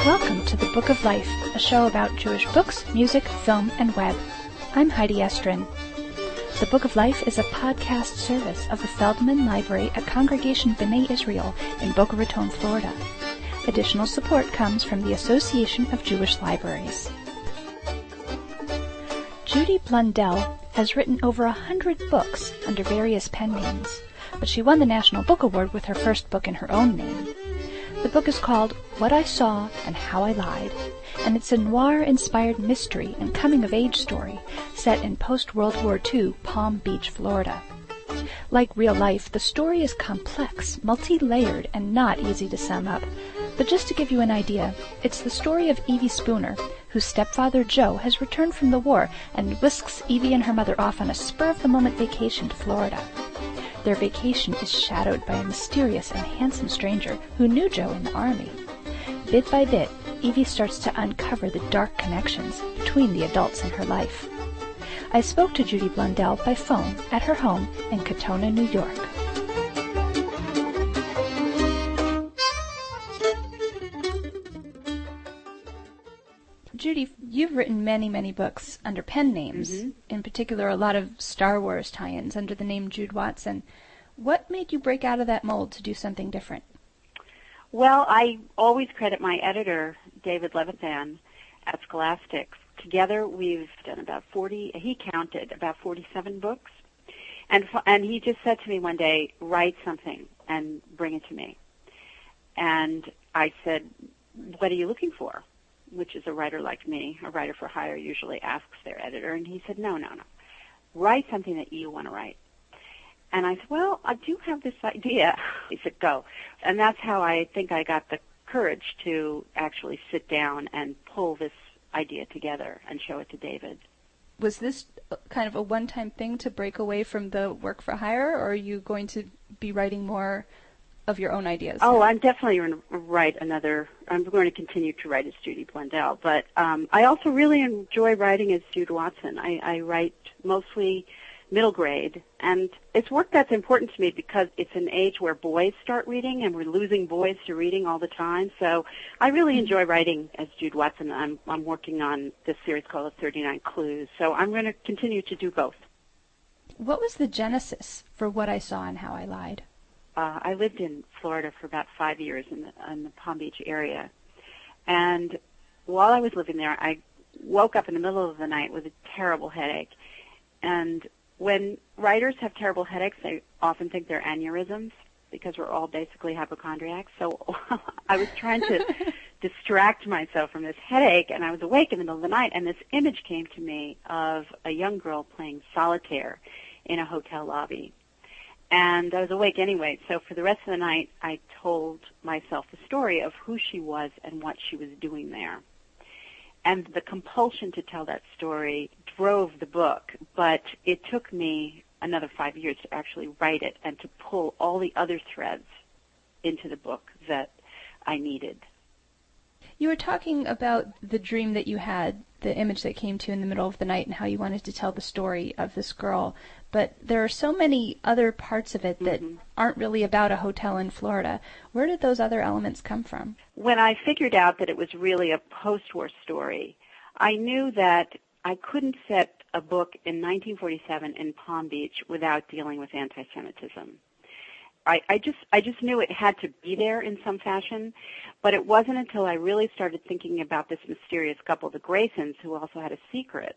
Welcome to The Book of Life, a show about Jewish books, music, film, and web. I'm Heidi Estrin. The Book of Life is a podcast service of the Feldman Library at Congregation B'nai Israel in Boca Raton, Florida. Additional support comes from the Association of Jewish Libraries. Judy Blundell has written over 100 books under various pen names, but she won the National Book Award with her first book in her own name. The book is called What I Saw and How I Lied, and it's a noir-inspired mystery and coming-of-age story set in post-World War II Palm Beach, Florida. Like real life, the story is complex, multi-layered, and not easy to sum up. But just to give you an idea, it's the story of Evie Spooner, whose stepfather Joe has returned from the war and whisks Evie and her mother off on a spur-of-the-moment vacation to Florida. Their vacation is shadowed by a mysterious and handsome stranger who knew Joe in the Army. Bit by bit, Evie starts to uncover the dark connections between the adults in her life. I spoke to Judy Blundell by phone at her home in Katonah, New York. Judy, you've written many books under pen names, in particular a lot of Star Wars tie-ins under the name Jude Watson. What made you break out of that mold to do something different? Well, I always credit my editor, David Levithan, at Scholastic. Together we've done about 47 books. And he just said to me one day, write something and bring it to me. And I said, what are you looking for? Which is a writer like me, a writer for hire usually asks their editor. And he said, no. Write something that you want to write. And I said, well, I do have this idea. He said, go. And that's how I think I got the courage to actually sit down and pull this idea together and show it to David. Was this kind of a one-time thing to break away from the work for hire, or are you going to be writing more of your own ideas? Oh, I'm definitely going to write another. I'm going to continue to write as Judy Blundell, but I also really enjoy writing as Jude Watson. I write mostly middle grade, and it's work that's important to me because it's an age where boys start reading, and we're losing boys to reading all the time. So I really enjoy writing as Jude Watson. I'm working on this series called 39 Clues, so I'm going to continue to do both. What was the genesis for What I Saw and How I Lied? I lived in Florida for about 5 years in the Palm Beach area. And while I was living there, I woke up in the middle of the night with a terrible headache. And when writers have terrible headaches, they often think they're aneurysms because we're all basically hypochondriacs. So I was trying to distract myself from this headache, and I was awake in the middle of the night, and this image came to me of a young girl playing solitaire in a hotel lobby. And I was awake anyway, so for the rest of the night, I told myself the story of who she was and what she was doing there. And the compulsion to tell that story drove the book, but it took me another 5 years to actually write it and to pull all the other threads into the book that I needed. You were talking about the dream that you had, the image that came to you in the middle of the night, and how you wanted to tell the story of this girl. But there are so many other parts of it that aren't really about a hotel in Florida. Where did those other elements come from? When I figured out that it was really a post-war story, I knew that I couldn't set a book in 1947 in Palm Beach without dealing with anti-Semitism. I just knew it had to be there in some fashion, but it wasn't until I really started thinking about this mysterious couple, the Graysons, who also had a secret,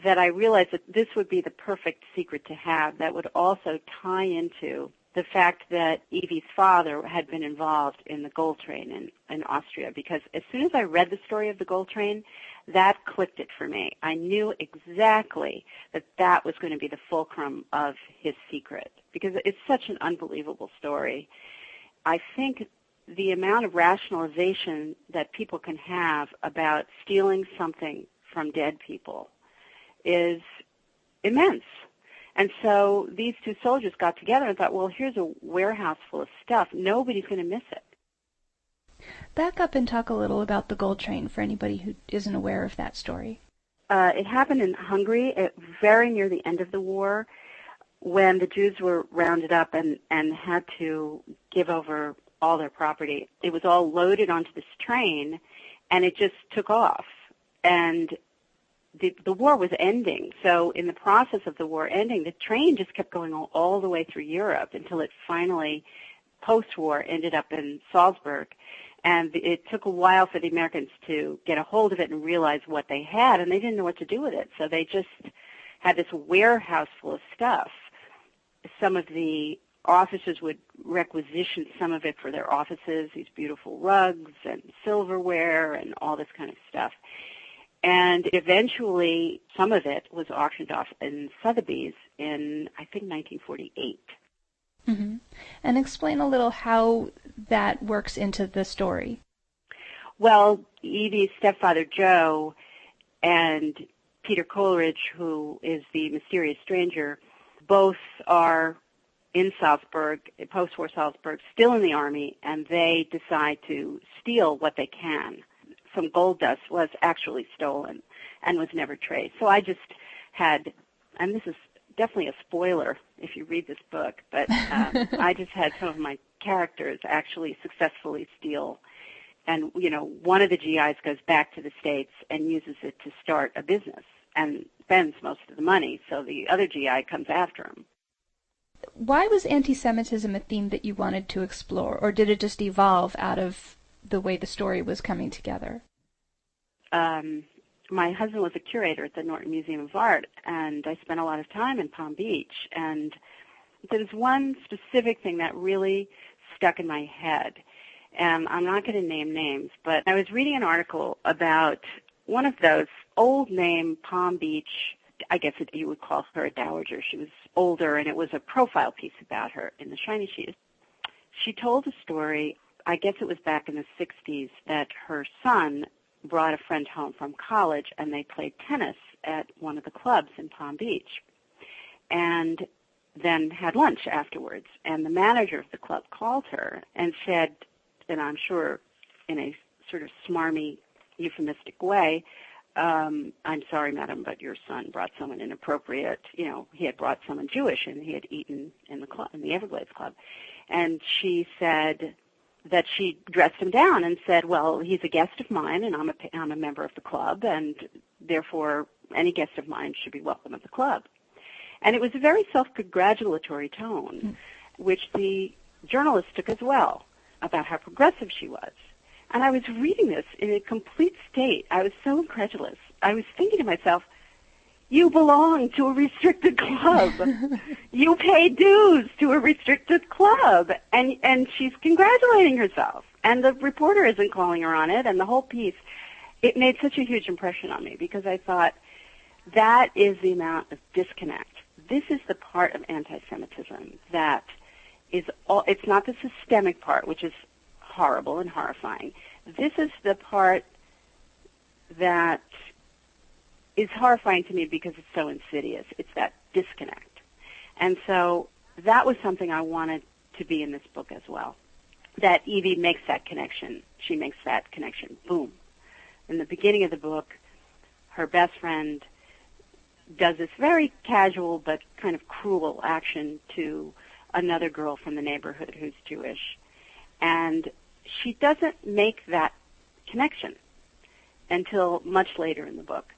that I realized that this would be the perfect secret to have that would also tie into the fact that Evie's father had been involved in the gold train in Austria, because as soon as I read the story of the gold train, that clicked it for me. I knew exactly that that was going to be the fulcrum of his secret, because it's such an unbelievable story. I think the amount of rationalization that people can have about stealing something from dead people is immense. And so these two soldiers got together and thought, well, here's a warehouse full of stuff. Nobody's going to miss it. Back up and talk a little about the gold train for anybody who isn't aware of that story. It happened in Hungary very near the end of the war when the Jews were rounded up and had to give over all their property. It was all loaded onto this train, and it just took off. And the war was ending. So in the process of the war ending, the train just kept going all the way through Europe until it finally, post-war, ended up in Salzburg. And it took a while for the Americans to get a hold of it and realize what they had, and they didn't know what to do with it. So they just had this warehouse full of stuff. Some of the officers would requisition some of it for their offices, these beautiful rugs and silverware and all this kind of stuff. And eventually, some of it was auctioned off in Sotheby's in, I think, 1948. Mm-hmm. And explain a little how that works into the story. Well, Evie's stepfather, Joe, and Peter Coleridge, who is the mysterious stranger, both are in Salzburg, post-war Salzburg, still in the army, and they decide to steal what they can. Some gold dust was actually stolen and was never traced. So I just had, and this is definitely a spoiler if you read this book, but I just had some of my characters actually successfully steal. And, you know, one of the GIs goes back to the States and uses it to start a business and spends most of the money, so the other GI comes after him. Why was anti-Semitism a theme that you wanted to explore, or did it just evolve out of the way the story was coming together? My husband was a curator at the Norton Museum of Art, and I spent a lot of time in Palm Beach. And there's one specific thing that really stuck in my head, and I'm not going to name names, but I was reading an article about one of those old-name Palm Beach, I guess you would call her a dowager. She was older, and it was a profile piece about her in the shiny sheet. She told a story, I guess it was back in the 60s, that her son brought a friend home from college, and they played tennis at one of the clubs in Palm Beach, and then had lunch afterwards. And the manager of the club called her and said, and I'm sure in a sort of smarmy, euphemistic way, I'm sorry, madam, but your son brought someone inappropriate. You know, he had brought someone Jewish, and he had eaten in the club, in the Everglades Club. And she said that she dressed him down and said, well, he's a guest of mine, and I'm a member of the club, and therefore any guest of mine should be welcome at the club. And it was a very self-congratulatory tone, which the journalist took as well, about how progressive she was. And I was reading this in a complete state. I was so incredulous. I was thinking to myself, you belong to a restricted club. You pay dues to a restricted club. And she's congratulating herself. And the reporter isn't calling her on it. And the whole piece, it made such a huge impression on me because I thought that is the amount of disconnect. This is the part of anti-Semitism that is all, it's not the systemic part, which is horrible and horrifying. This is the part that is horrifying to me because it's so insidious. It's that disconnect. And so that was something I wanted to be in this book as well, that Evie makes that connection. She makes that connection. Boom. In the beginning of the book, her best friend does this very casual but kind of cruel action to another girl from the neighborhood who's Jewish. And she doesn't make that connection until much later in the book.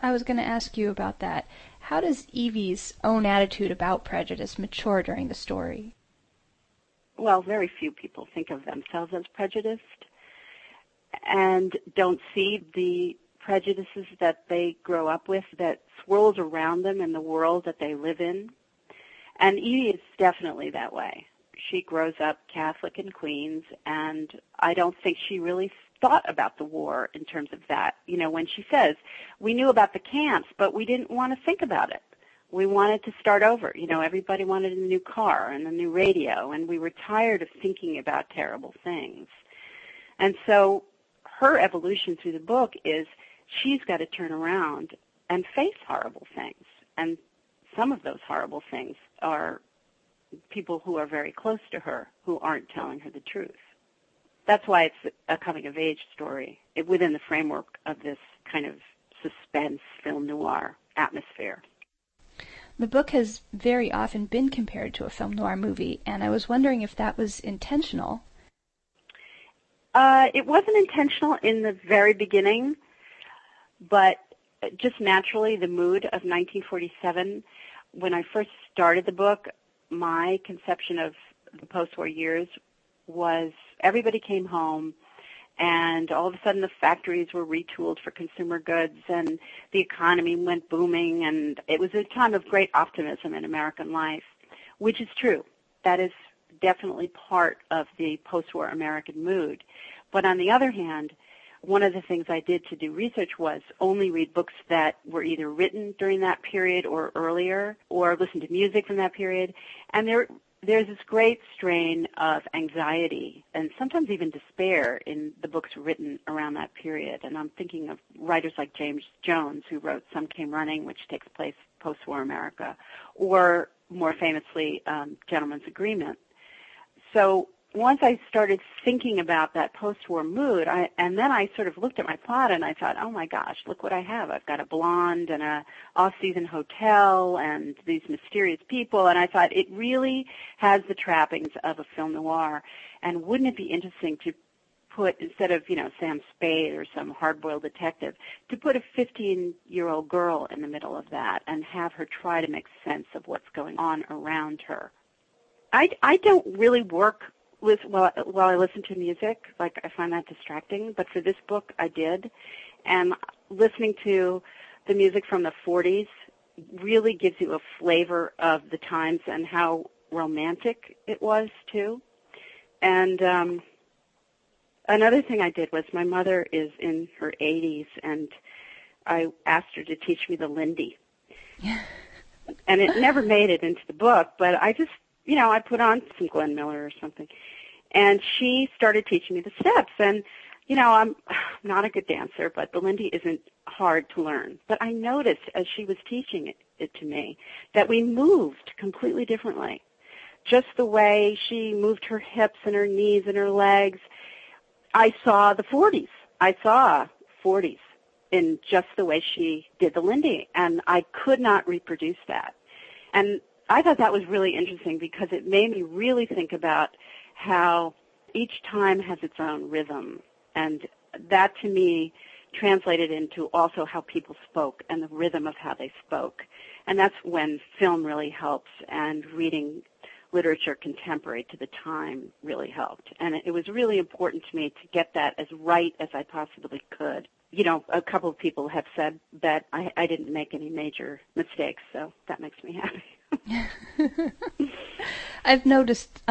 I was going to ask you about that. How does Evie's own attitude about prejudice mature during the story? Well, very few people think of themselves as prejudiced and don't see the prejudices that they grow up with that swirls around them in the world that they live in. And Evie is definitely that way. She grows up Catholic in Queens, and I don't think she really thought about the war in terms of that. You know, when she says, we knew about the camps, but we didn't want to think about it. We wanted to start over. You know, everybody wanted a new car and a new radio, and we were tired of thinking about terrible things. And so her evolution through the book is she's got to turn around and face horrible things. And some of those horrible things are people who are very close to her who aren't telling her the truth. That's why it's a coming-of-age story within the framework of this kind of suspense film noir atmosphere. The book has very often been compared to a film noir movie, and I was wondering if that was intentional. It wasn't intentional in the very beginning, but just naturally the mood of 1947. When I first started the book, my conception of the post-war years was everybody came home, and all of a sudden the factories were retooled for consumer goods, and the economy went booming, and it was a time of great optimism in American life, which is true. That is definitely part of the post-war American mood. But on the other hand, one of the things I did to do research was only read books that were either written during that period or earlier, or listen to music from that period. And there's this great strain of anxiety and sometimes even despair in the books written around that period. And I'm thinking of writers like James Jones, who wrote Some Came Running, which takes place post-war America, or more famously, Gentleman's Agreement. So once I started thinking about that post-war mood, and then I sort of looked at my plot and I thought, oh my gosh, look what I have. I've got a blonde and a off-season hotel and these mysterious people, and I thought it really has the trappings of a film noir. And wouldn't it be interesting to put, instead of, Sam Spade or some hard-boiled detective, to put a 15-year-old girl in the middle of that and have her try to make sense of what's going on around her. I don't really work while I listen to music. Like, I find that distracting. But for this book, I did. And listening to the music from the 40s really gives you a flavor of the times and how romantic it was, too. And another thing I did was, my mother is in her 80s, and I asked her to teach me the Lindy. And it never made it into the book, but I just, I put on some Glenn Miller or something. And she started teaching me the steps. And, I'm not a good dancer, but the Lindy isn't hard to learn. But I noticed as she was teaching it to me that we moved completely differently. Just the way she moved her hips and her knees and her legs. I saw the 40s. I saw 40s in just the way she did the Lindy. And I could not reproduce that. And I thought that was really interesting because it made me really think about how each time has its own rhythm. And that, to me, translated into also how people spoke and the rhythm of how they spoke. And that's when film really helps, and reading literature contemporary to the time really helped. And it was really important to me to get that as right as I possibly could. A couple of people have said that I didn't make any major mistakes, so that makes me happy. I've noticed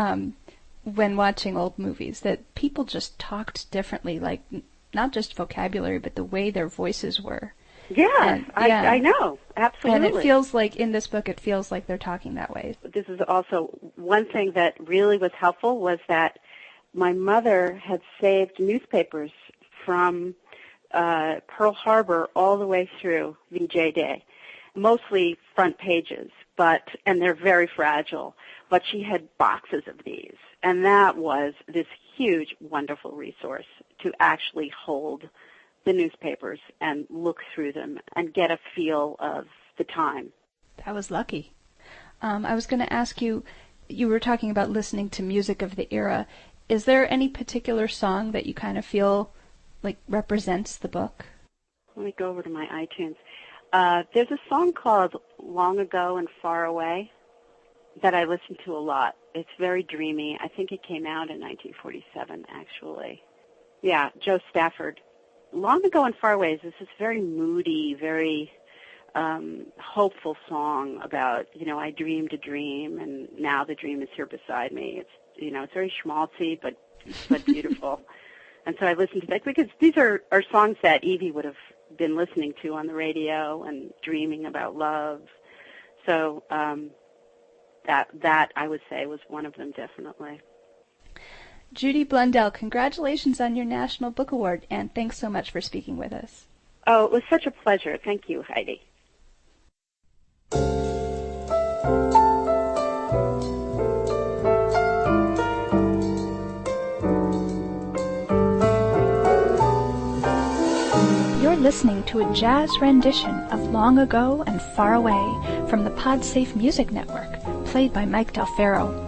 when watching old movies that people just talked differently, like not just vocabulary, but the way their voices were. Yeah, I know, absolutely. And it feels like, in this book, it feels like they're talking that way. This is also one thing that really was helpful, was that my mother had saved newspapers from Pearl Harbor all the way through VJ Day, mostly front pages, and they're very fragile, but she had boxes of these, and that was this huge, wonderful resource to actually hold the newspapers and look through them and get a feel of the time. That was lucky. I was going to ask you, you were talking about listening to music of the era. Is there any particular song that you kind of feel like represents the book? Let me go over to my iTunes. There's a song called Long Ago and Far Away that I listen to a lot. It's very dreamy. I think it came out in 1947, actually. Yeah, Joe Stafford. Long Ago and Far Away is this very moody, very hopeful song about, I dreamed a dream, and now the dream is here beside me. It's, it's very schmaltzy, but beautiful. And so I listened to that because these are songs that Evie would have been listening to on the radio and dreaming about love. So that I would say was one of them, definitely. Judy Blundell, congratulations on your National Book Award, and thanks so much for speaking with us. Oh, it was such a pleasure. Thank you, Heidi. You're listening to a jazz rendition of Long Ago and Far Away from the PodSafe Music Network, played by Mike Del Ferro.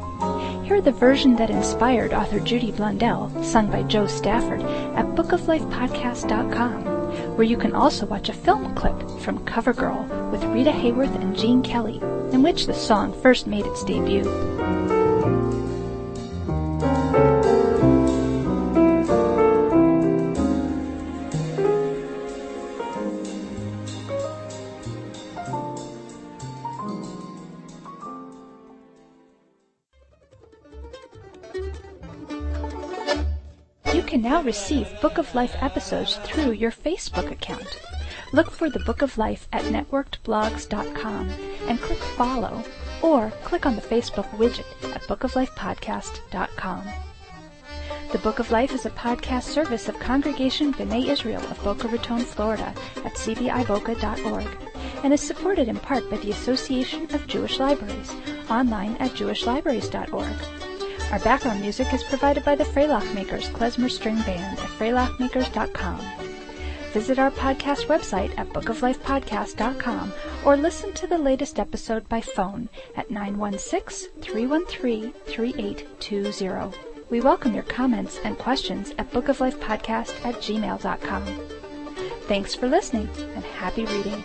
Hear the version that inspired author Judy Blundell, sung by Joe Stafford, at bookoflifepodcast.com, where you can also watch a film clip from CoverGirl with Rita Hayworth and Gene Kelly, in which the song first made its debut. You can now receive Book of Life episodes through your Facebook account. Look for the Book of Life at networkedblogs.com and click follow, or click on the Facebook widget at bookoflifepodcast.com. The Book of Life is a podcast service of Congregation B'nai Israel of Boca Raton, Florida at cbiboca.org and is supported in part by the Association of Jewish Libraries, online at jewishlibraries.org. Our background music is provided by the Freilach Makers Klezmer String Band at freilachmakers.com. Visit our podcast website at bookoflifepodcast.com or listen to the latest episode by phone at 916-313-3820. We welcome your comments and questions at bookoflifepodcast@gmail.com. Thanks for listening and happy reading.